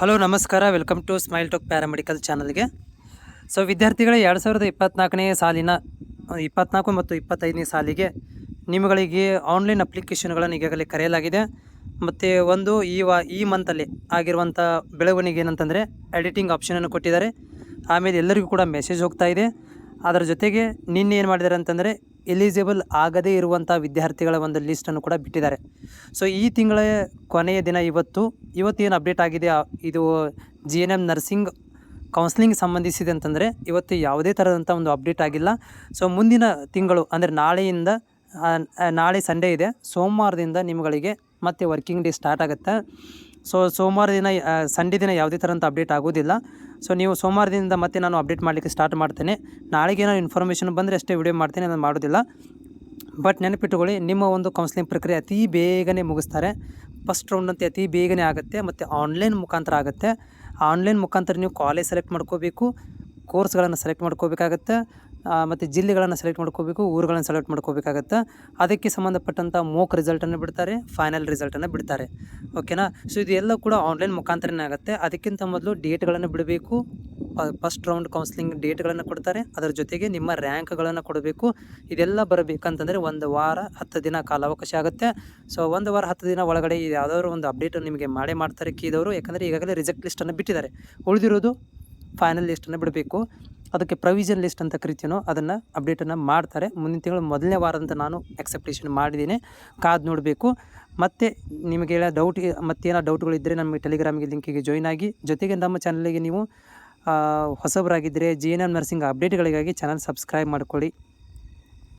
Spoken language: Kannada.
ಹಲೋ ನಮಸ್ಕಾರ, welcome to smile talk paramedical ಚಾನಲ್ಗೆ. ಸೊ ವಿದ್ಯಾರ್ಥಿಗಳೇ, 2024ನೇ ಸಾಲಿನ 24 ಮತ್ತು 25ನೇ ಸಾಲಿಗೆ ನಿಮ್ಮಗಳಿಗೆ ಆನ್ಲೈನ್ ಅಪ್ಲಿಕೇಶನ್ಗಳನ್ನು ಈಗಾಗಲೇ ಕರೆಯಲಾಗಿದೆ. ಮತ್ತು ಒಂದು ಈ ಮಂತಲ್ಲಿ ಆಗಿರುವಂಥ ಬೆಳವಣಿಗೆ ಏನಂತಂದರೆ ಎಡಿಟಿಂಗ್ ಆಪ್ಷನನ್ನು ಕೊಟ್ಟಿದ್ದಾರೆ. ಆಮೇಲೆ ಎಲ್ಲರಿಗೂ ಕೂಡ ಮೆಸೇಜ್ ಹೋಗ್ತಾ ಇದೆ. ಅದರ ಜೊತೆಗೆ ನಿನ್ನೆ ಏನು ಮಾಡಿದ್ದಾರೆ ಅಂತಂದರೆ ಎಲಿಜಿಬಲ್ ಆಗದೇ ಇರುವಂಥ ವಿದ್ಯಾರ್ಥಿಗಳ ಒಂದು ಲಿಸ್ಟನ್ನು ಕೂಡ ಬಿಟ್ಟಿದ್ದಾರೆ. ಸೊ ಈ ತಿಂಗಳ ಕೊನೆಯ ದಿನ ಇವತ್ತೇನು ಅಪ್ಡೇಟ್ ಆಗಿದೆ, ಇದು GNM ನರ್ಸಿಂಗ್ ಕೌನ್ಸ್ಲಿಂಗ್ ಸಂಬಂಧಿಸಿದೆ ಅಂತಂದರೆ ಇವತ್ತು ಯಾವುದೇ ಥರದಂಥ ಒಂದು ಅಪ್ಡೇಟ್ ಆಗಿಲ್ಲ. ಸೊ ಮುಂದಿನ ತಿಂಗಳು ಅಂದರೆ ನಾಳೆ ಸಂಡೇ ಇದೆ, ಸೋಮವಾರದಿಂದ ನಿಮ್ಮಗಳಿಗೆ ಮತ್ತೆ ವರ್ಕಿಂಗ್ ಡೇ ಸ್ಟಾರ್ಟ್ ಆಗುತ್ತೆ. ಸೊ ಸೋಮವಾರ ದಿನ ಸಂಡೇ ದಿನ ಯಾವುದೇ ಥರಂಥ ಅಪ್ಡೇಟ್ ಆಗೋದಿಲ್ಲ. ಸೊ ನೀವು ಸೋಮವಾರದಿಂದ ಮತ್ತೆ ನಾನು ಅಪ್ಡೇಟ್ ಮಾಡಲಿಕ್ಕೆ ಸ್ಟಾರ್ಟ್ ಮಾಡ್ತೇನೆ. ನಾಳೆಗೆ ಏನೋ ಇನ್ಫಾರ್ಮೇಷನ್ ಬಂದರೆ ಅಷ್ಟೇ ವಿಡಿಯೋ ಮಾಡ್ತೇನೆ, ನಾನು ಮಾಡೋದಿಲ್ಲ. ಬಟ್ ನೆನಪಿಟ್ಟುಕೊಳ್ಳಿ, ನಿಮ್ಮ ಒಂದು ಕೌನ್ಸ್ಲಿಂಗ್ ಪ್ರಕ್ರಿಯೆ ಅತಿ ಬೇಗನೆ ಮುಗಿಸ್ತಾರೆ. ಫಸ್ಟ್ ರೌಂಡ್ ಅಂತ ಅತಿ ಬೇಗನೆ ಆಗುತ್ತೆ ಮತ್ತು ಆನ್ಲೈನ್ ಮುಖಾಂತರ ಆಗುತ್ತೆ. ಆನ್ಲೈನ್ ಮುಖಾಂತರ ನೀವು ಕಾಲೇಜ್ ಸೆಲೆಕ್ಟ್ ಮಾಡ್ಕೋಬೇಕು, ಕೋರ್ಸ್ಗಳನ್ನು ಸೆಲೆಕ್ಟ್ ಮಾಡ್ಕೋಬೇಕಾಗತ್ತೆ, ಮತ್ತು ಜಿಲ್ಲೆಗಳನ್ನು ಸೆಲೆಕ್ಟ್ ಮಾಡ್ಕೋಬೇಕು, ಊರುಗಳನ್ನು ಸೆಲೆಕ್ಟ್ ಮಾಡ್ಕೋಬೇಕಾಗತ್ತೆ. ಅದಕ್ಕೆ ಸಂಬಂಧಪಟ್ಟಂಥ ಮೋಕ್ ರಿಸಲ್ಟನ್ನು ಬಿಡ್ತಾರೆ, ಫೈನಲ್ ರಿಸಲ್ಟನ್ನು ಬಿಡ್ತಾರೆ. ಓಕೆನಾ? ಸೊ ಇದೆಲ್ಲ ಕೂಡ ಆನ್ಲೈನ್ ಮುಖಾಂತರನೇ ಆಗುತ್ತೆ. ಅದಕ್ಕಿಂತ ಮೊದಲು ಡೇಟ್ಗಳನ್ನು ಬಿಡಬೇಕು. ಫಸ್ಟ್ ರೌಂಡ್ ಕೌನ್ಸ್ಲಿಂಗ್ ಡೇಟ್ಗಳನ್ನು ಕೊಡ್ತಾರೆ, ಅದರ ಜೊತೆಗೆ ನಿಮ್ಮ ರ್ಯಾಂಕ್ಗಳನ್ನು ಕೊಡಬೇಕು. ಇದೆಲ್ಲ ಬರಬೇಕಂತಂದರೆ 1 ವಾರ 10 ದಿನ ಕಾಲಾವಕಾಶ ಆಗುತ್ತೆ. ಸೊ 1 ವಾರ 10 ದಿನ ಒಳಗಡೆ ಯಾವುದಾದ್ರು ಒಂದು ಅಪ್ಡೇಟ್ ನಿಮಗೆ ಮಾಡ್ತಾರೆ ಕೀದವರು. ಯಾಕಂದರೆ ಈಗಾಗಲೇ ರಿಜೆಕ್ಟ್ ಲಿಸ್ಟನ್ನು ಬಿಟ್ಟಿದ್ದಾರೆ, ಉಳಿದಿರೋದು ಫೈನಲ್ ಲಿಸ್ಟನ್ನು ಬಿಡಬೇಕು. ಅದಕ್ಕೆ ಪ್ರೊವಿಷನ್ ಲಿಸ್ಟ್ ಅಂತ ಕರಿತೀನೋ ಅದನ್ನು ಅಪ್ಡೇಟನ್ನು ಮಾಡ್ತಾರೆ. ಮುಂದಿನ ತಿಂಗಳು ಮೊದಲನೇ ವಾರದಂತ ನಾನು ಎಕ್ಸೆಪ್ಟೇಷನ್ ಮಾಡಿದ್ದೀನಿ, ಕಾದು ನೋಡಬೇಕು. ಮತ್ತು ನಿಮಗೆ ಮತ್ತೇನೋ ಡೌಟ್ಗಳಿದ್ದರೆ ನಮ್ಮ ಟೆಲಿಗ್ರಾಮಿಗೆ ಲಿಂಕಿಗೆ ಜಾಯ್ನ್ ಆಗಿ. ಜೊತೆಗೆ ನಮ್ಮ ಚಾನಲಿಗೆ ನೀವು ಹೊಸಬರಾಗಿದ್ದರೆ GNM ನರ್ಸಿಂಗ್ ಅಪ್ಡೇಟ್ಗಳಿಗಾಗಿ ಚಾನಲ್ ಸಬ್ಸ್ಕ್ರೈಬ್ ಮಾಡ್ಕೊಳ್ಳಿ.